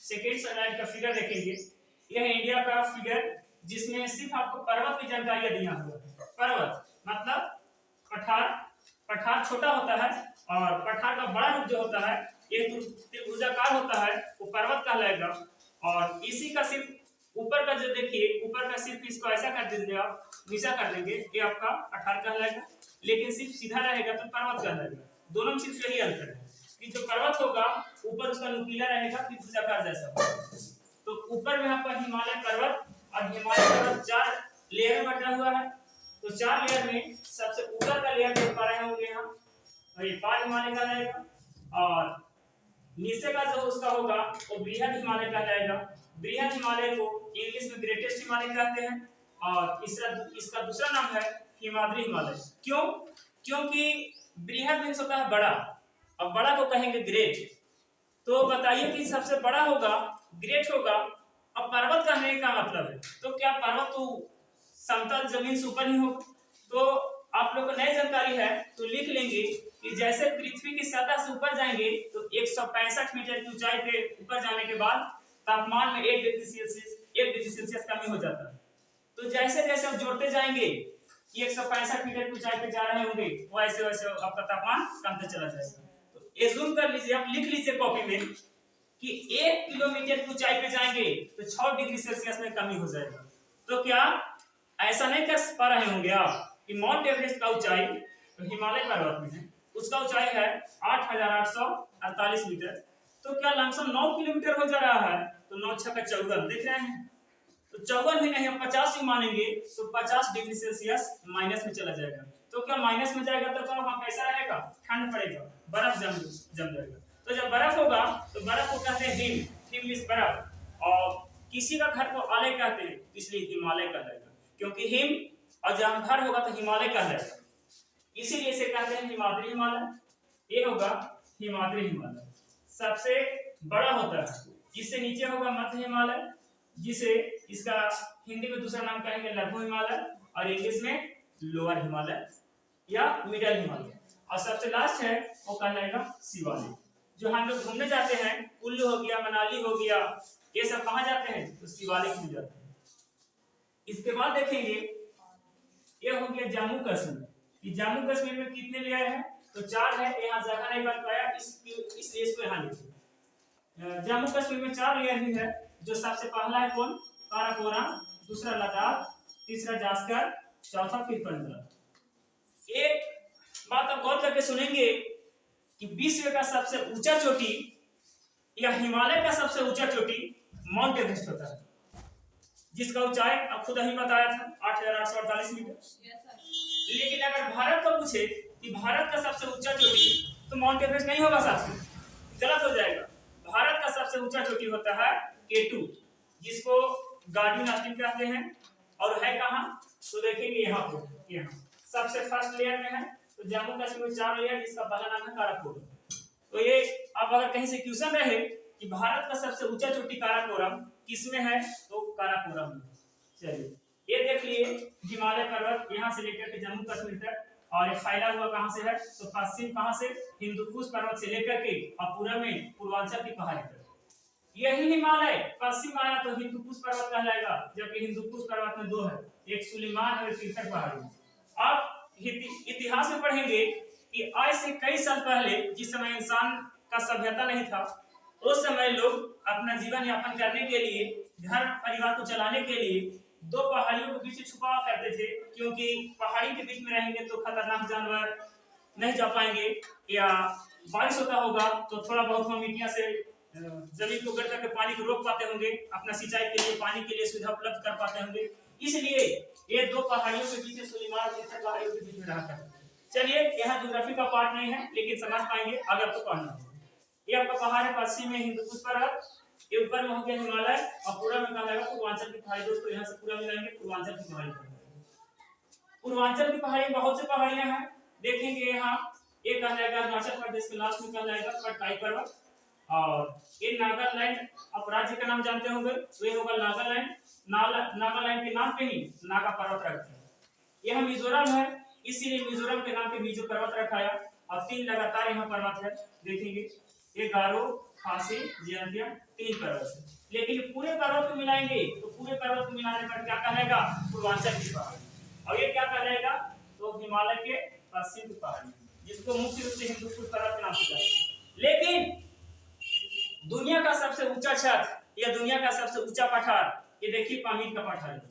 Second slide का figure देखेंगे। यह इंडिया का फिगर जिसमें सिर्फ आपको पर्वत की जानकारी दिया हुआ है। पर्वत मतलब पठार, पठार छोटा होता है और पठार का बड़ा रूप जो होता है ये त्रिभुजाकार होता है, वो पर्वत कहलाएगा। और इसी का सिर्फ ऊपर का जो देखिए, ऊपर का सिर्फ इसको ऐसा कर दीजिए, आप नीचा कर देंगे, ये आपका पठार कहलाएगा। लेकिन सिर्फ सीधा रहेगा तो पर्वत कहलाएगा। दोनों में सिर्फ यही अंतर है कि जो पर्वत होगा ऊपर उसका नुकीला रहेगा, त्रिभुजाकार जैसा। तो ऊपर में आपका हिमालय पर्वत, और हिमालय पर्वत 4 लेयर में बटा हुआ है। तो 4 लेयर में सबसे ऊपर का लेयर देख पा रहे होंगे यहाँ, और ये पार हिमालय का रहेगा। और नीचे का जो उसका होगा वो बृहद हिमालय कहलाएगा। बृहद हिमालय को इंग्लिश में ग्रेटेस्ट हिमालय कहते हैं, और इसका दूसरा नाम है हिमाद्री हिमालय। क्यों? क्योंकि बृहद मीन्स होता है बड़ा, अब बड़ा को कहेंगे ग्रेट। तो बताइए कि सबसे बड़ा होगा, ग्रेट होगा। अब पर्वत कहने का मतलब है, तो क्या पर्वत तो समतल जमीन से ऊपर ही होगा? तो आप लोग को नई जानकारी है तो लिख लेंगे कि जैसे पृथ्वी की सतह से ऊपर जाएंगे तो 165 मीटर की ऊंचाई पे ऊपर जाने के बाद तापमान में 1 डिग्री सेल्सियस कमी हो जाता है। तो जैसे जैसे हम जोड़ते जाएंगे कि 165 मीटर की ऊंचाई पे जा रहे होंगे, वैसे वैसे आपका तापमान कमते चला जाएगा। तो एज्यूम कर लीजिए, आप लिख लीजिए कॉपी में कि 1 किलोमीटर की ऊंचाई पे जाएंगे तो 6 डिग्री सेल्सियस में कमी हो जाएगा। तो क्या ऐसा नहीं कर पा रहे होंगे आप कि माउंट एवरेस्ट का ऊंचाई तो हिमालय पर्वत में है, उसका ऊंचाई है 8,848 मीटर। तो क्या लमसम 9 किलोमीटर हो जा रहा है? तो 9 6 का 54 देख रहे हैं। तो 54 भी नहीं, हम 50 ही मानेंगे तो 50 डिग्री सेल्सियस माइनस में चला जाएगा। तो क्या माइनस में जाएगा तो क्या वहां कैसा रहेगा? ठंड पड़ेगा, बर्फ जम जाएगा। तो जब बर्फ होगा तो बर्फ को कहते हैं हिम, हिम मींस बर्फ। और किसी का घर को आलय कहते हैं, इसलिए हिमालय कहलाएगा, क्योंकि हिम और जहां घर होगा तो हिमालय कहलाएगा, इसीलिए इसे कहते हैं हिमाद्री हिमालय। ये होगा हिमाद्री हिमालय, सबसे बड़ा होता है। जिससे नीचे होगा मध्य हिमालय, जिसे इसका हिंदी में दूसरा नाम कहेंगे लघु हिमालय, और इंग्लिश में लोअर हिमालय या मिडल हिमालय। और सबसे लास्ट है वो कहलाएगा शिवालिक। जो हम लोग घूमने जाते हैं, कुल्लू हो गया, मनाली हो गया, ये सब कहाँ जाते हैं? तो शिवालिक में जाते हैं। इसके बाद देखेंगे ये हो गया जम्मू कश्मीर। कि जम्मू कश्मीर में कितने लेयर है? तो 4 है। यहाँ जगह नहीं बन पाया, इसलिए इसको यहाँ लिखे। जम्मू कश्मीर में 4 लेयर ही है। जो सबसे पहला है कौन? काराकोरम, दूसरा लद्दाख, तीसरा जास्कर, चौथा फिर पंजाब। एक बात आप गौर करके सुनेंगे कि विश्व का सबसे ऊंचा चोटी या हिमालय का सबसे ऊंचा चोटी माउंट एवरेस्ट होता है, जिसका ऊंचाई अब खुद ही बताया था 8,848 मीटर। लेकिन अगर भारत को पूछे कि भारत का सबसे ऊंचा चोटी, तो माउंट एवरेस्ट नहीं होगा साथियों, गलत हो जाएगा। भारत का सबसे ऊंचा चोटी होता है K2, जिसको गार्डियन ऑस्टिन कहते हैं। और है कहाँ? तो देखेंगे यहाँ पे, यहाँ सबसे फर्स्ट लेयर में है। तो जम्मू कश्मीर में 4 लेयर, जिसका पहला नाम है काराकोरम। तो ये अब अगर कहीं से क्वेश्चन रहे कि भारत का सबसे ऊंचा चोटी काराकोरम किसमें है, तो काराकोरम में। चलिए ये देख लिए हिमालय पर्वत यहाँ से लेकर के जम्मू कश्मीर तक, और ये फैला हुआ कहाँ से है? तो पश्चिम कहाँ से? हिंदुकुश पर्वत से लेकर के और पूरा में पूर्वांचल की पहाड़ी तक। यही हिमालय पश्चिम आया तो हिंदुकुश पर्वत कहलाएगा, जबकि हिंदुकुश पर्वत में 2 है, एक सुलेमान और एक तीर्थक पहाड़ी। अब इतिहास में पढ़ेंगे कि आज से कई साल पहले, जिस समय इंसान का सभ्यता नहीं था, उस समय लोग अपना जीवन यापन करने के लिए, घर परिवार को चलाने के लिए 2 पहाड़ियों के बीच छुपा करते थे, क्योंकि पहाड़ी के बीच में रहेंगे तो खतरनाक जानवर नहीं जा पाएंगे, या बारिश होता होगा तो थोड़ा बहुत हम मिट्टियां से जमीन को गड़ करके पानी को रोक पाते होंगे, अपना सिंचाई के लिए, पानी के लिए सुविधा उपलब्ध कर पाते होंगे। इसलिए ये 2 पहाड़ियों के बीच सुलेमान और तीर्थक पहाड़ियों के बीच में रहा करते थे। चलिए यहाँ ज्योग्राफी का पार्ट नहीं है, लेकिन समझ पाएंगे अगर तो पढ़ना हो। ये आपका पहाड़ है, पश्चिम में हिंदुकुश पर्वत, ये ऊपर में हो गया हिमालय, और पूरा में कहा जाएगा पूर्वांचल की पहाड़ी। दोस्तों यहाँ से पूरा मिलाएंगे पूर्वांचल की पहाड़ी। पूर्वांचल की पहाड़ी बहुत सी पहाड़ियां हैं, देखेंगे यहाँ। एक कहा जाएगा अरुणाचल प्रदेश के लास्ट में कहा जाएगा पटकाई पर्वत, और ये नागालैंड, आप राज्य का नाम जानते होंगे, तो ये होगा नागालैंड। नागालैंड के नाम पे ही नागा पर्वत रखा है। यह मिजोरम है, इसीलिए मिजोरम के नाम पे मिजो पर्वत रखा है। और 3 लगातार यहाँ पर्वत है, देखेंगे ये गारो, खासी, जयंतिया 3 पर्वत है। लेकिन पूरे पर्वत को मिलाएंगे तो पूरे पर्वत को मिलाने पर क्या कहलाएगा? पूर्वांचल की पहाड़ी। और ये क्या कहलाएगा? तो हिमालय के पश्चिम की पहाड़ी, जिसको मुख्य रूप से हिंदुकुश पर्वत के नाम से जानते हैं। लेकिन दुनिया का सबसे ऊंचा छत या दुनिया का सबसे ऊंचा पठार, ये देखिए पामीर का पठार है।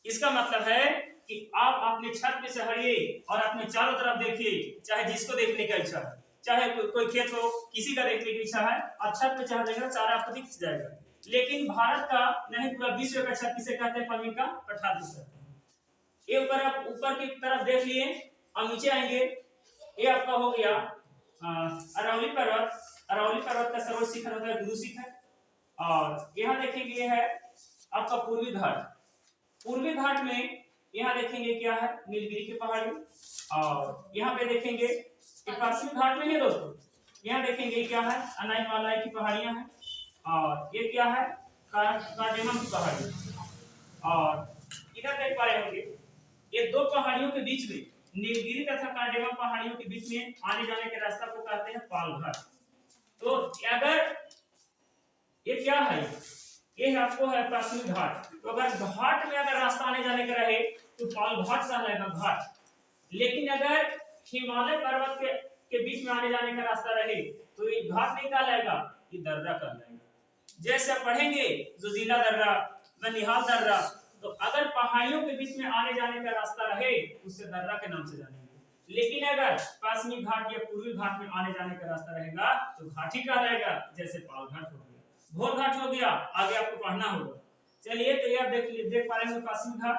इसका मतलब है कि आप अपने छत पे चढ़िए और अपने चारों तरफ देखिए, चाहे जिसको देखने का इच्छा है, चाहे कोई खेत हो, किसी का देखने की इच्छा है, आप छत पे चढ़ जाएगा, सारा आपको दिख जाएगा। लेकिन भारत का नहीं, पूरा विश्व का छत किसे कहते हैं? पामीर का पठार किसे कहते हैं। ये ऊपर आप ऊपर की तरफ देख लिए और नीचे आएंगे, ये आपका हो गया अरावली पर्वत। अरावली पर्वत का सर्वोच्च शिखर होता है गुरु शिखर। और यहाँ देखेंगे ये है आपका पूर्वी घाट। पूर्वी घाट में यहाँ देखेंगे क्या है? नीलगिरी की पहाड़ी। और यहाँ पे देखेंगे पश्चिमी घाट में नहीं दोस्तों, यहाँ देखेंगे क्या है? अनाईमालाई की पहाड़ियां हैं। और ये क्या है? कार्डेमम की पहाड़ी। और इधर देख पा रहे होंगे ये दो पहाड़ियों के बीच में, नीलगिरी तथा कार्डेमम पहाड़ियों के बीच में आने जाने के रास्ता को कहते हैं पाल घाट। तो अगर ये क्या है? ये आपको है पश्चिमी घाट। तो अगर घाट में अगर रास्ता आने जाने का रहे तो पाल घाट कहलाएगा घाट। लेकिन अगर हिमालय पर्वत के बीच में आने जाने का रास्ता रहे तो ये घाट नहीं कहलाएगा, ये दर्रा कहलाएगा। जैसे आप पढ़ेंगे जोजिला दर्रा, ननिहाल दर्रा, तो अगर पहाड़ियों के बीच में आने जाने का रास्ता रहे उससे दर्रा के नाम से जानेंगे। लेकिन अगर पश्चिमी घाट या पूर्वी घाट में आने जाने का रास्ता रहेगा तो घाट ही कहलाएगा, जैसे पाल घाट हो गया, भोर घाट हो गया। आगे आपको पढ़ना होगा। चलिए तो यार देख पा रहे हैं पश्चिमी घाट,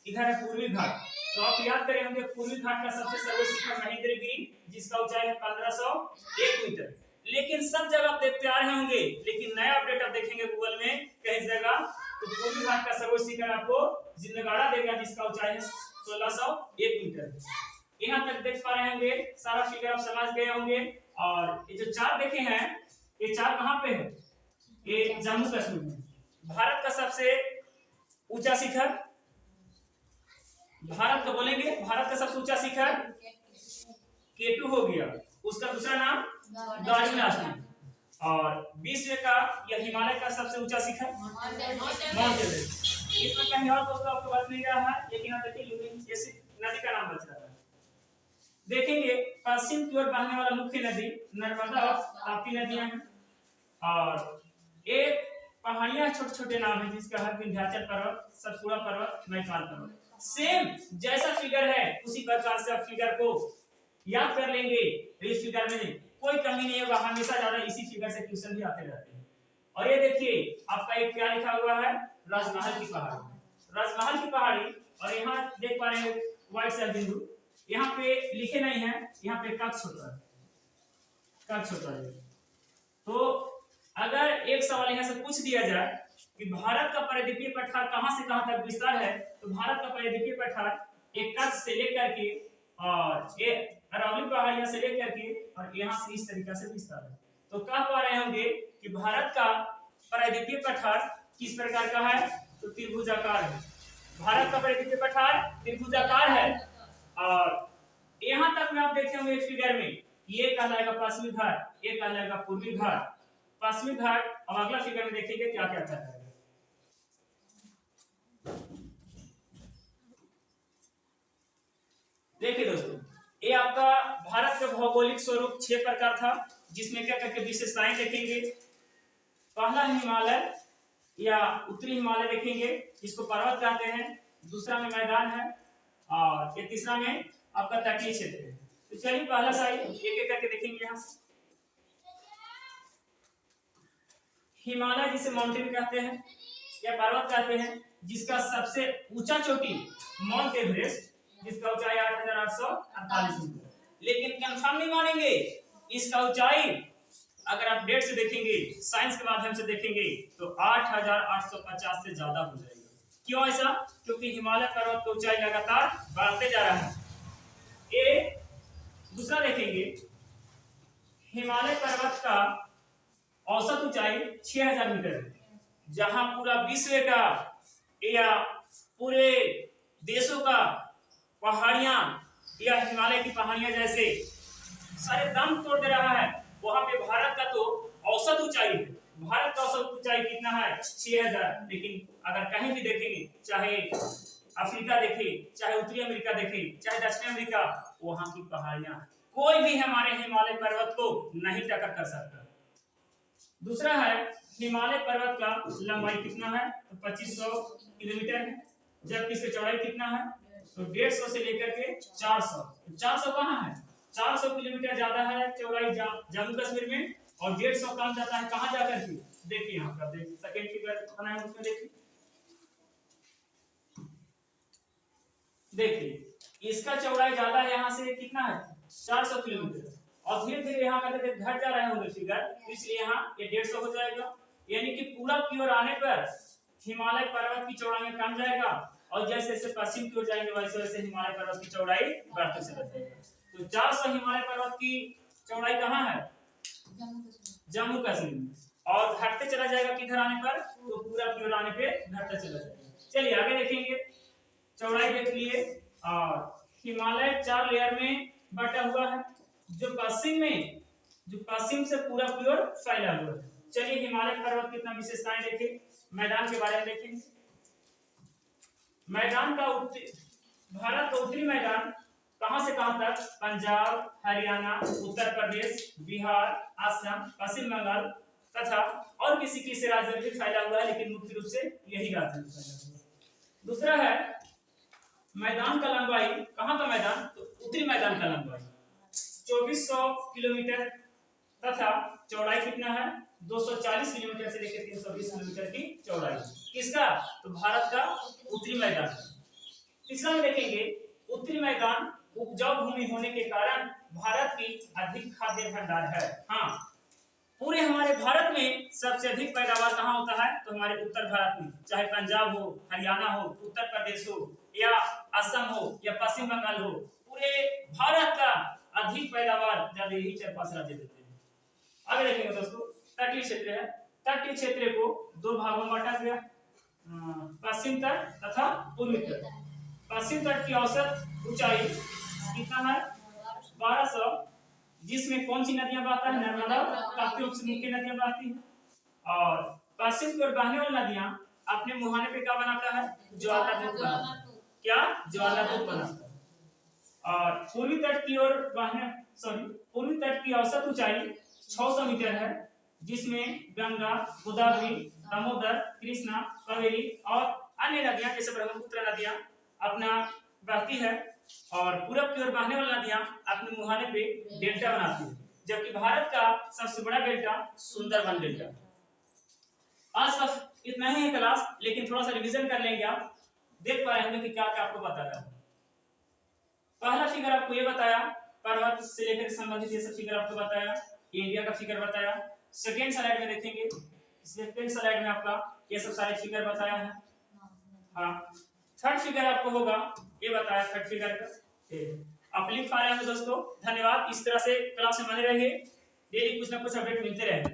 इधर है पूर्वी घाट। तो आप याद करें होंगे पूर्वी घाट का सबसे सर्वोच्च शिखर महेंद्रगिरी, जिसका ऊंचाई है 1501 मीटर। लेकिन सब जगह आप देखते आ रहे होंगे, लेकिन नया अपडेट आप देखेंगे गूगल में कई जगह, तो पूर्वी घाट का सर्वोच्च शिखर आपको जिंदगाड़ा देगा, जिसका ऊंचाई है 1601 मीटर। यहाँ तक देख पा रहे होंगे, सारा फिगर आप समझ गए होंगे। और ये जो चार देखे हैं, ये चार कहाँ पे है? ये जम्मू कश्मीर में। भारत का सबसे ऊंचा शिखर, भारत का बोलेंगे, भारत का सबसे ऊंचा शिखर K2 हो गया। उसका दूसरा नाम गार्डन। और विश्व का या हिमालय का सबसे ऊंचा शिखर माउंट एवरेस्ट। इसमें कहीं और दोस्तों आपको बच नहीं रहा है, लेकिन यहाँ देखिए नदी का नाम बच रहा है। देखेंगे पश्चिम की ओर बहने वाला मुख्य नदी नर्मदा और ताप्ती नदियां हैं। और एक पहाड़ियां छोटे छोटे नाम है, जिसका है विंध्याचल पर्वत, सतपुड़ा पर्वत, मैकाल पर्वत। सेम जैसा फिगर है उसी प्रकार से आप फिगर को याद कर लेंगे। इस फिगर में कोई कमी नहीं होगा, हमेशा ज्यादा इसी फिगर से क्वेश्चन भी आते रहते हैं। और ये देखिए आपका एक क्या लिखा हुआ है? राजमहल की पहाड़ी। राजमहल की पहाड़ी। और यहाँ देख पा रहे हैं व्हाइट सा बिंदु, यहाँ पे लिखे नहीं है, यहाँ पे कक्ष होता है, कक्ष होता है। तो अगर एक सवाल यहाँ से पूछ दिया जाए कि भारत का परिद्वीपीय पठार कहां से कहां तक विस्तार है, तो भारत का परिद्वीपीय पठार एक कच्छ से लेकर के और ये अरावली पहाड़ियां से लेकर के और यहाँ से इस तरीके से विस्तार है। तो कह पा रहे होंगे कि भारत का परिद्वीपीय पठार किस प्रकार का है? तो त्रिभुजाकार है। भारत का परिद्वीपीय पठार त्रिभुजाकार है। और यहाँ तक में आप देखे होंगे फिगर में, ये कहलाएगा पश्चिमी घाट, ये कहलाएगा पूर्वी घाट, पश्चिमी घाट। अब अगला फिगर में देखेंगे क्या क्या कहता है। देखिए दोस्तों, ये आपका भारत का भौगोलिक स्वरूप 6 प्रकार था, जिसमें क्या करके विशेषताएं देखेंगे। पहला हिमालय या उत्तरी हिमालय देखेंगे, जिसको पर्वत कहते हैं। दूसरा में मैदान है और ये तीसरा में आपका तटीय क्षेत्र है। तो चलिए पहला साइड एक एक करके देखेंगे। यहाँ हिमालय जिसे माउंटेन कहते हैं या पर्वत कहते हैं, जिसका सबसे ऊंचा चोटी माउंट एवरेस्ट, जिसका ऊंचाई 8848 मीटर। लेकिन कंफर्म नहीं मानेंगे, इसका ऊंचाई अगर आप डेट से देखेंगे, साइंस के माध्यम से देखेंगे तो 8850 से ज्यादा हो जाएगा। क्यों ऐसा? क्योंकि हिमालय पर्वत की ऊंचाई लगातार बढ़ते जा रहा है। ये दूसरा देखेंगे, हिमालय पर्वत का औसत ऊंचाई 6000 मीटर है, जहां पूरा विश्व का या पूरे देशों का पहाड़ियां या हिमालय की पहाड़ियां जैसे सारे दम तोड़ दे रहा है, वहां पे भारत का तो औसत ऊंचाई है। भारत का औसत ऊंचाई कितना है? 6000। लेकिन अगर कहीं भी देखेंगे, चाहे अफ्रीका देखें, चाहे उत्तरी अमेरिका देखें, चाहे दक्षिण अमेरिका, वहां की पहाड़ियां कोई भी हमारे हिमालय पर्वत को नहीं टक्कर कर सकता। दूसरा है हिमालय पर्वत का लंबाई कितना है? तो 2500 किलोमीटर है। जबकि इसकी चौड़ाई कितना है? तो 150 से लेकर के 400। 400 कहाँ है? 400 किलोमीटर ज्यादा है चौड़ाई जम्मू कश्मीर में, और 150 कम जाता है कहाँ जाकर के? देखिए यहाँ पर देखिए सेकंड फिगर बनाया उसमें देखिए इसका चौड़ाई ज्यादा है, यहाँ से कितना है? 400 किलोमीटर, और धीरे धीरे यहाँ करके घट जा रहे होंगे फिगर, इसलिए यहाँ ये 150 हो जाएगा। यानी कि पूरा की ओर आने पर हिमालय पर्वत की चौड़ाई में कम जाएगा, और जैसे जैसे पश्चिम की ओर जाएंगे वैसे वैसे हिमालय पर्वत की चौड़ाई बढ़ते चला जाएगा। तो 400 हिमालय पर्वत की चौड़ाई कहाँ है? जम्मू कश्मीर में, और घटते चला जाएगा किधर आने पर? तो पूरा की ओर आने पे घटता चला जाएगा। चलिए आगे देखेंगे, चौड़ाई देख लिए, और हिमालय 4 लेयर में बटा हुआ है, जो पश्चिम से पूरा की ओर फैला हुआ है। चलिए हिमालय पर्वत की कितना विशेषताएं देखें, मैदान के बारे में देखें। मैदान का भारत का उत्तरी मैदान कहां से कहां तक? पंजाब, हरियाणा, उत्तर प्रदेश, बिहार, असम, पश्चिम बंगाल तथा और किसी किसी राज्य में भी फैला हुआ है, लेकिन मुख्य रूप से यही राज्य में फैला हुआ है। दूसरा है मैदान का लंबाई, कहां का मैदान? तो उत्तरी मैदान का लंबाई 2400 किलोमीटर तथा चौड़ाई कितना है? 240 किलोमीटर से लेकर 320 किलोमीटर की चौड़ाई। किसका? तो भारत का उत्तरी मैदान। तीसरा में देखेंगे, उत्तरी मैदान उपजाऊ भूमि होने के कारण भारत की अधिक खाद्य भंडार है। हाँ, पूरे हमारे भारत में सबसे अधिक पैदावार कहाँ होता है? तो हमारे उत्तर भारत में, चाहे पंजाब हो, हरियाणा हो, उत्तर प्रदेश हो, या असम हो, या पश्चिम बंगाल हो, पूरे भारत का अधिक पैदावार ज्यादा यही 4-5 राज्य देते हैं। आगे देखेंगे दोस्तों, तटीय क्षेत्र है। तटीय क्षेत्र को 2 भागों में बांटा गया, पश्चिम तट तथा पूर्वी तट। पश्चिम तट की औसत ऊंचाई कितना है? 1200, जिसमें कौन सी नदियां बहता है? नर्मदा, ताप्ती से मुख्य नदियां बहती हैं। और पश्चिम की ओर बहने वाली नदियां अपने मुहाने पे क्या बनाता है? ज्वालामुख बनाता है। क्या? ज्वालामुख बनाता है। और पूर्वी तट की ओर पूर्वी तट की औसत ऊंचाई 600 मीटर है, जिसमें गंगा, गोदावरी, दामोदर, कृष्णा, कावेरी और अन्य नदियां जैसे ब्रह्मपुत्र नदियां अपना बहती है, और पूरब की ओर बहने वाली नदियां अपने मुहाने पे डेल्टा बनाती है। जबकि भारत का सबसे बड़ा डेल्टा सुंदरबन डेल्टा। आज का इतना ही है क्लास, लेकिन थोड़ा सा रिवीजन कर लेंगे। आप देख पा रहे होंगे कि क्या क्या आपको बताया। पहला फिगर आपको ये बताया, पर्वत से लेकर संबंधित ये सब फिगर आपको बताया, इंडिया का फिगर बताया। सेकेंड स्लाइड में देखेंगे, सेकेंड स्लाइड में आपका ये सब सारे फिगर बताया है। हाँ, थर्ड फिगर आपको होगा ये बताया, थर्ड फिगर का आप लिख पा रहे होंगे दोस्तों। धन्यवाद। इस तरह से क्लास में बने रहिए, डेली कुछ ना कुछ अपडेट मिलते रहेंगे।